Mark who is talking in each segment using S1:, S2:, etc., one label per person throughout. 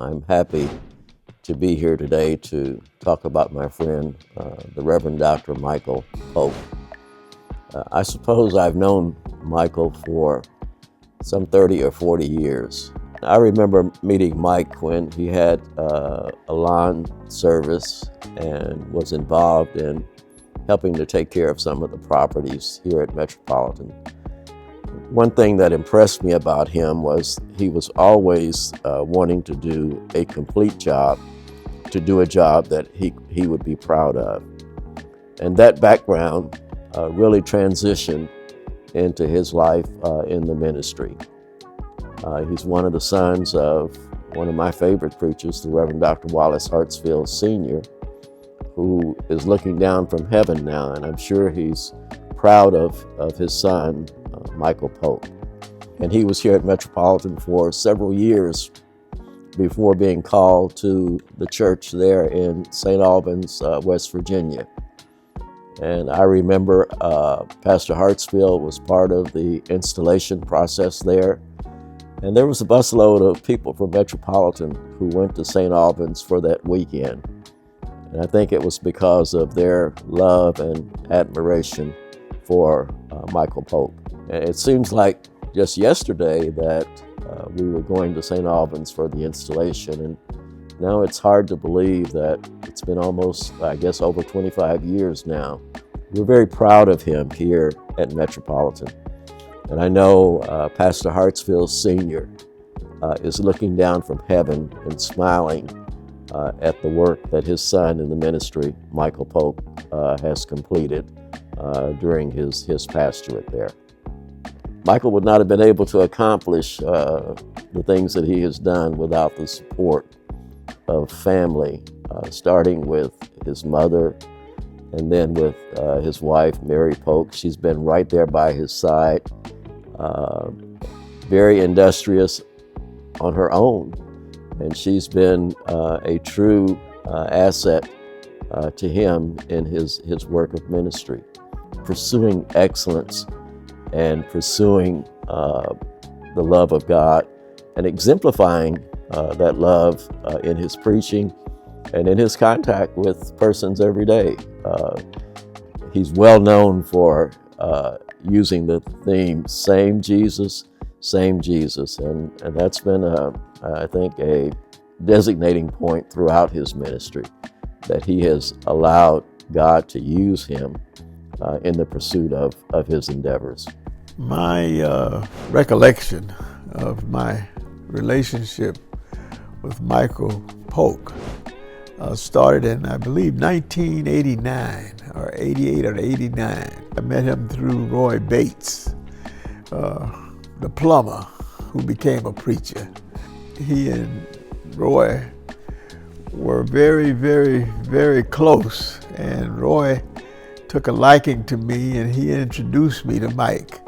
S1: I'm happy to be here today to talk about my friend, the Reverend Dr. Michael Pope. I suppose I've known Michael for some 30 or 40 years. I remember meeting Mike when he had a lawn service and was involved in helping to take care of some of the properties here at Metropolitan. One thing that impressed me about him was he was always wanting to do a complete job, to do a job that he would be proud of. And that background really transitioned into his life in the ministry. He's one of the sons of one of my favorite preachers, the Reverend Dr. Wallace S.Hartsfield Sr., who is looking down from heaven now, and I'm sure he's proud of his son, Michael Pope. And he was here at Metropolitan for several years before being called to the church there in St. Albans, West Virginia. And I remember Pastor Hartsfield was part of the installation process there. And there was a busload of people from Metropolitan who went to St. Albans for that weekend. And I think it was because of their love and admiration for Michael Pope. And it seems like just yesterday that we were going to St. Albans for the installation. And now it's hard to believe that it's been almost, I guess, over 25 years now. We're very proud of him here at Metropolitan. And I know Pastor Hartsfield Sr. Is looking down from heaven and smiling at the work that his son in the ministry, Michael Pope, has completed during his pastorate there. Michael would not have been able to accomplish the things that he has done without the support of family, starting with his mother and then with his wife, Mary Pope. She's been right there by his side. Very industrious on her own, and she's been a true asset to him in his work of ministry, pursuing excellence and pursuing the love of God and exemplifying that love in his preaching and in his contact with persons every day. He's well known for using the theme, same Jesus, and that's been, I think, a designating point throughout his ministry, that he has allowed God to use him in the pursuit of his endeavors.
S2: My recollection of my relationship with Michael Pope started in, I believe, 1989 or 88 or 89. I met him through Roy Bates, the plumber who became a preacher. He and Roy were very, very, very close, and Roy took a liking to me and he introduced me to Mike.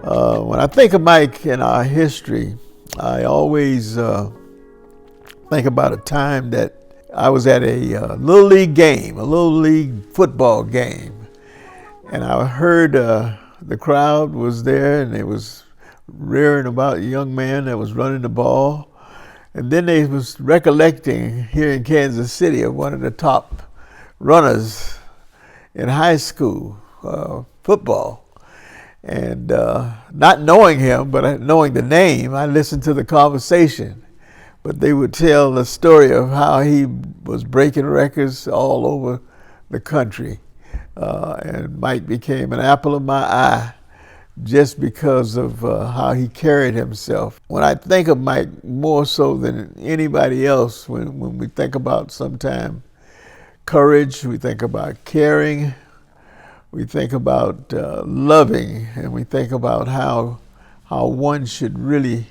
S2: When I think of Mike and our history, I always think about a time that I was at a little league game, a little league football game, and I heard the crowd was there and they was rearing about a young man that was running the ball. And then they was recollecting here in Kansas City of one of the top runners in high school football. And not knowing him, but knowing the name, I listened to the conversation. But they would tell the story of how he was breaking records all over the country. And Mike became an apple of my eye just because of how he carried himself. When I think of Mike more so than anybody else, when we think about sometime courage, we think about caring, we think about loving, and we think about how one should really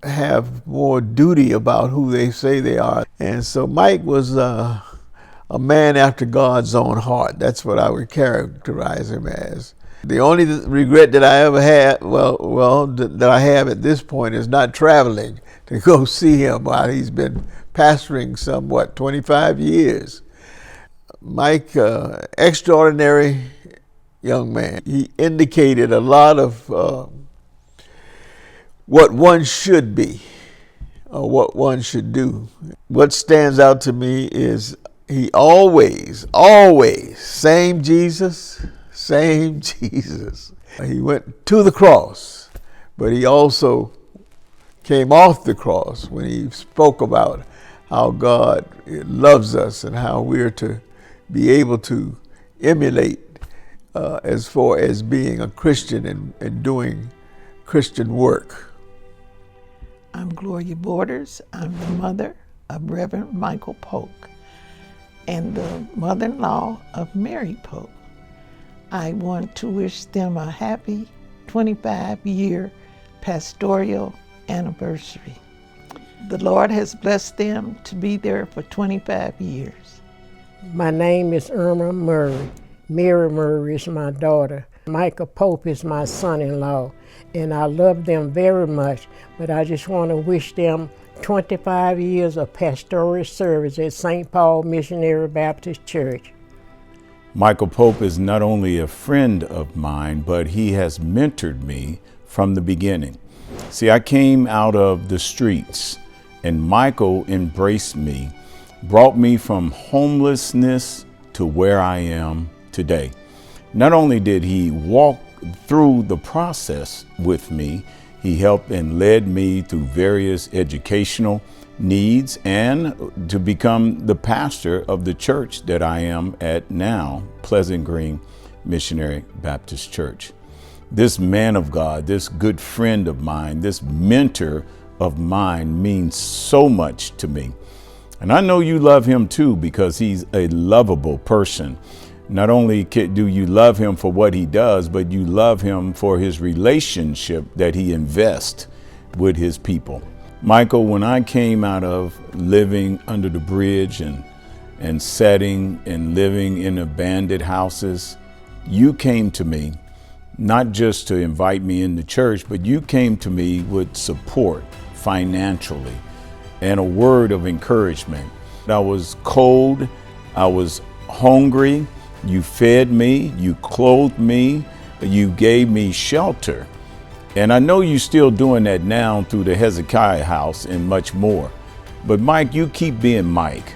S2: have more duty about who they say they are. And so Mike was a man after God's own heart. That's what I would characterize him as. The only regret that I ever had, that I have at this point, is not traveling to go see him while he's been pastoring some, 25 years. Mike, extraordinary young man. He indicated a lot of what one should be what one should do. What stands out to me is he always, same Jesus, same Jesus. He went to the cross, but he also came off the cross when he spoke about how God loves us and how we're to be able to emulate as far as being a Christian and doing Christian work.
S3: I'm Gloria Borders. I'm the mother of Reverend Michael Polk and the mother-in-law of Mary Polk. I want to wish them a happy 25-year pastoral anniversary. The Lord has blessed them to be there for 25 years.
S4: My name is Irma Murray. Mary Murray is my daughter. Michael Pope is my son-in-law, and I love them very much, but I just want to wish them 25 years of pastoral service at St. Paul Missionary Baptist Church.
S5: Michael Pope is not only a friend of mine, but he has mentored me from the beginning. See, I came out of the streets, and Michael embraced me, brought me from homelessness to where I am today. Not only did he walk through the process with me, he helped and led me through various educational needs and to become the pastor of the church that I am at now, Pleasant Green Missionary Baptist Church. This man of God, this good friend of mine, this mentor of mine means so much to me. And I know you love him too, because he's a lovable person. Not only do you love him for what he does, but you love him for his relationship that he invests with his people. Michael, when I came out of living under the bridge and setting and living in abandoned houses, you came to me, not just to invite me into church, but you came to me with support financially and a word of encouragement. I was cold, I was hungry. You fed me, you clothed me, you gave me shelter. And I know you're still doing that now through the Hezekiah house and much more. But Mike, you keep being Mike.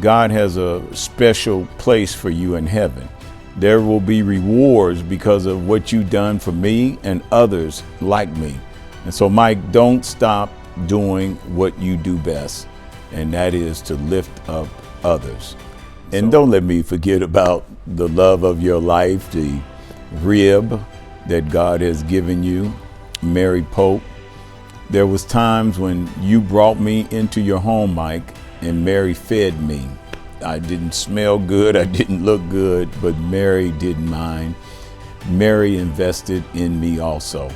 S5: God has a special place for you in heaven. There will be rewards because of what you've done for me and others like me. And so Mike, don't stop doing what you do best, and that is to lift up others. And don't let me forget about the love of your life, the rib that God has given you, Mary Pope. There was times when you brought me into your home, Mike, and Mary fed me. I didn't smell good, I didn't look good, but Mary didn't mind. Mary invested in me also.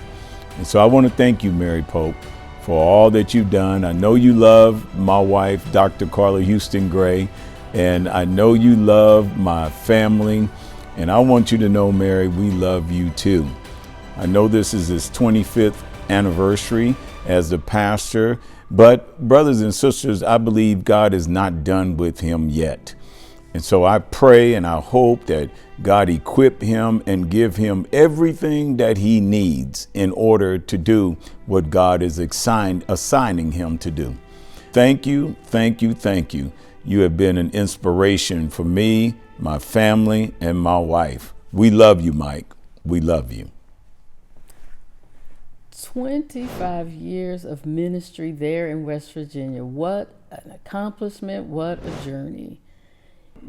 S5: And so I want to thank you, Mary Pope, for all that you've done. I know you love my wife, Dr. Carla Houston Gray, and I know you love my family, and I want you to know, Mary, we love you too. I know this is his 25th anniversary as the pastor, but brothers and sisters, I believe God is not done with him yet. And so I pray and I hope that God equip him and give him everything that he needs in order to do what God is assigning him to do. Thank you, thank you, thank you. You have been an inspiration for me, my family, and my wife. We love you, Mike. We love you.
S6: 25 years of ministry there in West Virginia. What an accomplishment, what a journey.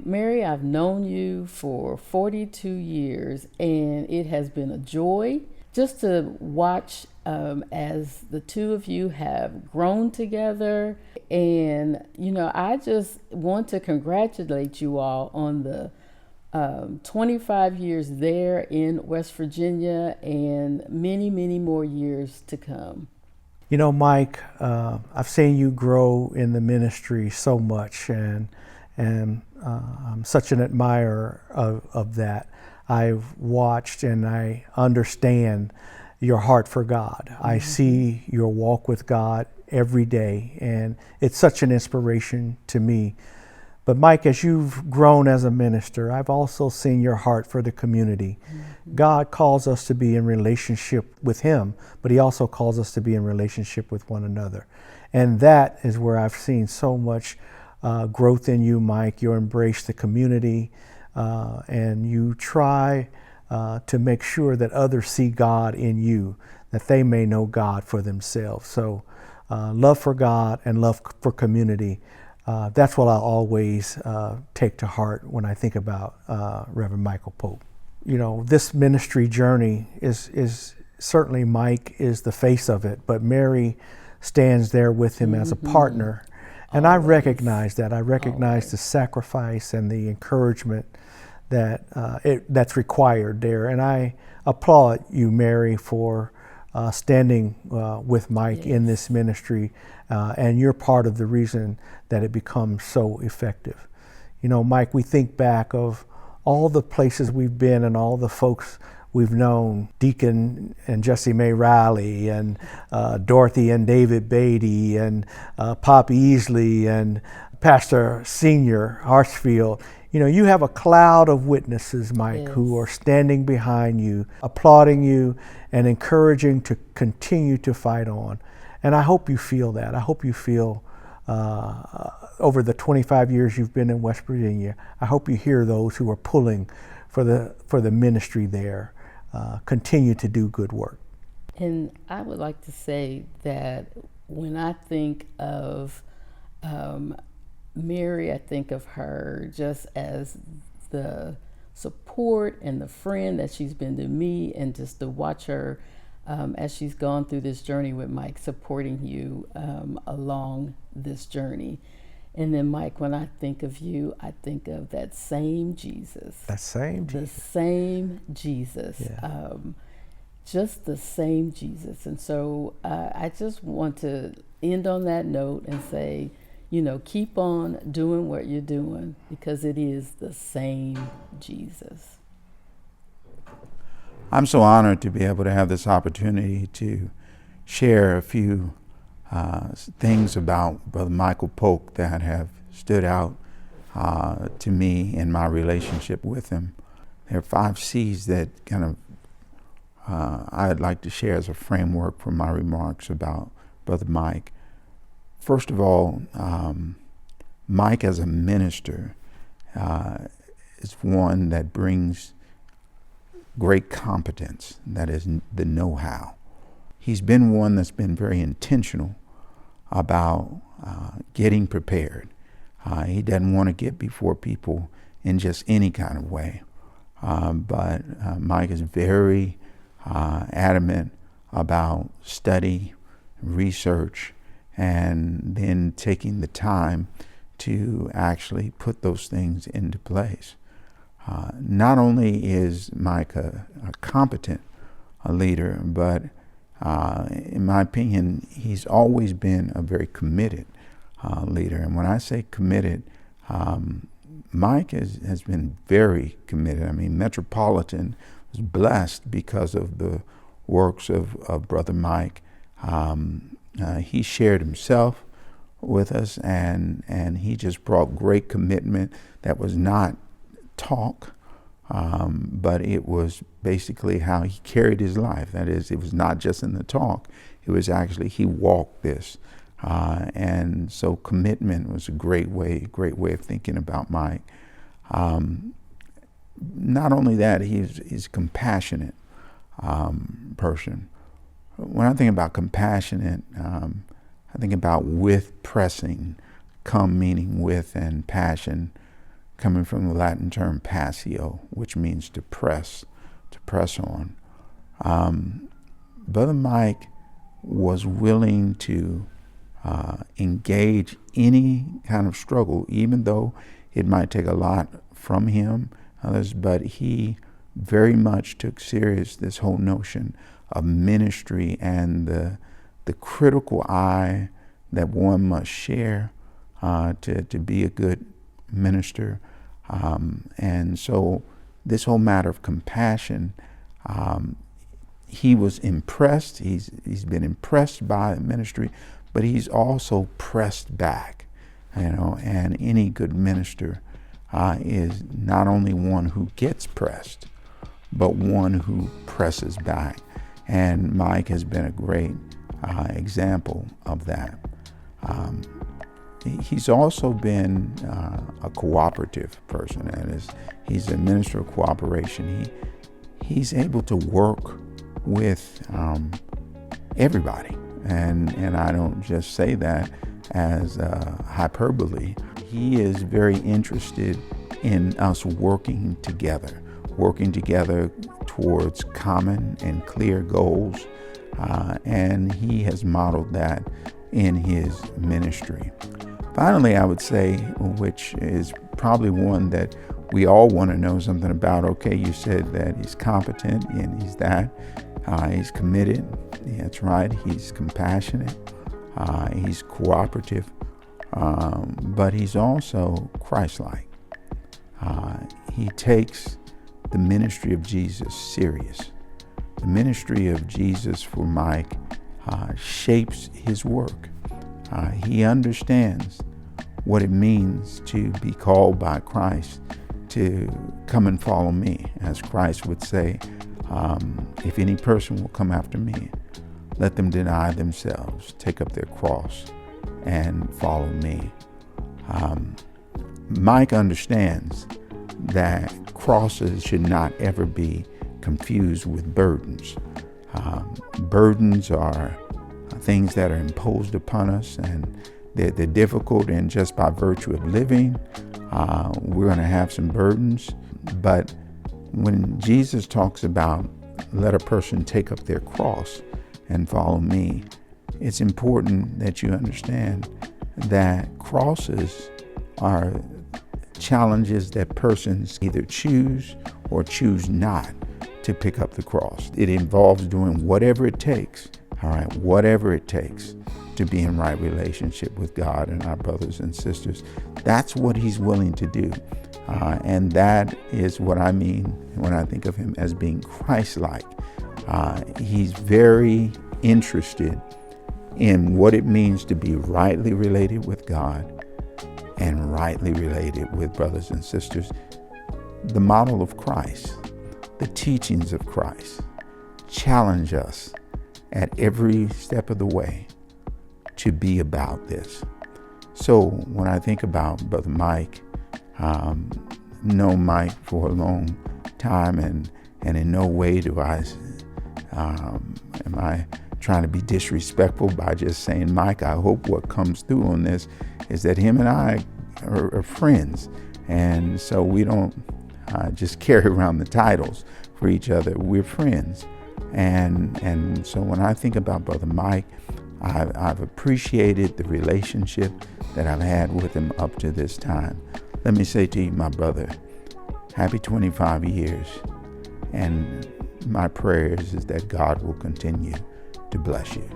S6: Mary, I've known you for 42 years, and it has been a joy just to watch as the two of you have grown together. And, I just want to congratulate you all on the 25 years there in West Virginia and many, many more years to come.
S7: Mike, I've seen you grow in the ministry so much, and I'm such an admirer of that. I've watched and I understand your heart for God. Mm-hmm. I see your walk with God every day, and it's such an inspiration to me. But Mike, as you've grown as a minister, I've also seen your heart for the community. Mm-hmm. God calls us to be in relationship with Him, but He also calls us to be in relationship with one another. And that is where I've seen so much growth in you, Mike. You embrace the community, and you try to make sure that others see God in you, that they may know God for themselves. So love for God and love for community, that's what I always take to heart when I think about Reverend Michael Pope. You know, this ministry journey is certainly Mike is the face of it, but Mary stands there with him as a partner. And I recognize that. I recognize the sacrifice and the encouragement that that's required there. And I applaud you, Mary, for standing with Mike in this ministry. And you're part of the reason that it becomes so effective. You know, Mike, we think back of all the places we've been and all the folks we've known, Deacon and Jessie Mae Riley and Dorothy and David Beatty and Pop Easley and Pastor Senior S.Hartsfield. You know, you have a cloud of witnesses, Mike, who are standing behind you, applauding you and encouraging to continue to fight on. And I hope you feel that. I hope you feel over the 25 years you've been in West Virginia, I hope you hear those who are pulling for the ministry there. Continue to do good work.
S6: And I would like to say that when I think of Mary, I think of her just as the support and the friend that she's been to me, and just to watch her as she's gone through this journey with Mike, supporting you along this journey. And then, Mike, when I think of you, I think of that same Jesus.
S7: That same Jesus.
S6: The same Jesus.
S7: Yeah.
S6: Just the same Jesus. And so I just want to end on that note and say, you know, keep on doing what you're doing, because it is the same Jesus.
S8: I'm so honored to be able to have this opportunity to share a few things about Brother Michael Pope that have stood out to me in my relationship with him. There are 5 C's that kind of I'd like to share as a framework for my remarks about Brother Mike. First of all, Mike as a minister is one that brings great competence, that is the know-how. He's been one that's been very intentional about getting prepared. He doesn't want to get before people in just any kind of way. But Mike is very adamant about study, research, and then taking the time to actually put those things into place. Not only is Mike a competent leader, but in my opinion, he's always been a very committed leader. And when I say committed, Mike has been very committed. I mean, Metropolitan was blessed because of the works of Brother Mike. He shared himself with us, and he just brought great commitment that was not talk, but it was basically how he carried his life. That is, it was not just in the talk, it was actually he walked this. And so commitment was a great way of thinking about Mike. Not only that, he's a compassionate person. When I think about compassionate, I think about with pressing, come meaning with, and passion coming from the Latin term passio, which means to press on. Brother Mike was willing to engage any kind of struggle, even though it might take a lot from him, others, but he very much took serious this whole notion of ministry and the critical eye that one must share to be a good minister. And so this whole matter of compassion, he was impressed. He's been impressed by the ministry, but he's also pressed back, you know, and any good minister is not only one who gets pressed, but one who presses back. And Mike has been a great example of that. He's also been a cooperative person, and he's a minister of cooperation. He's able to work with everybody, and I don't just say that as hyperbole. He is very interested in us working together towards common and clear goals, and he has modeled that in his ministry. Finally, I would say, which is probably one that we all want to know something about. Okay, you said that he's competent, and he's that. He's committed. That's right. He's compassionate. He's cooperative. But he's also Christ-like. He takes the ministry of Jesus serious. The ministry of Jesus for Mike shapes his work. He understands what it means to be called by Christ to come and follow me. As Christ would say, if any person will come after me, let them deny themselves, take up their cross, and follow me. Mike understands that crosses should not ever be confused with burdens. Burdens are things that are imposed upon us, and they're difficult, and just by virtue of living, we're going to have some burdens. But when Jesus talks about let a person take up their cross and follow me, it's important that you understand that crosses are challenges that persons either choose or choose not to pick up the cross. It involves doing whatever it takes, whatever it takes to be in right relationship with God and our brothers and sisters. That's what he's willing to do. And that is what I mean when I think of him as being Christ-like. He's very interested in what it means to be rightly related with God and rightly related with brothers and sisters. The model of Christ, the teachings of Christ, challenge us at every step of the way to be about this. So when I think about Brother Mike, know Mike for a long time, and in no way do I am I trying to be disrespectful by just saying Mike. I hope what comes through on this is that him and I are friends, and so we don't just carry around the titles for each other. We're friends, and so when I think about Brother Mike, I've appreciated the relationship that I've had with him up to this time. Let me say to you, my brother, happy 25 years, and my prayers is that God will continue to bless you.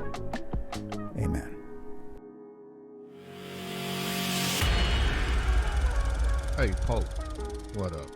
S8: Amen.
S9: Hey, Pope, what up?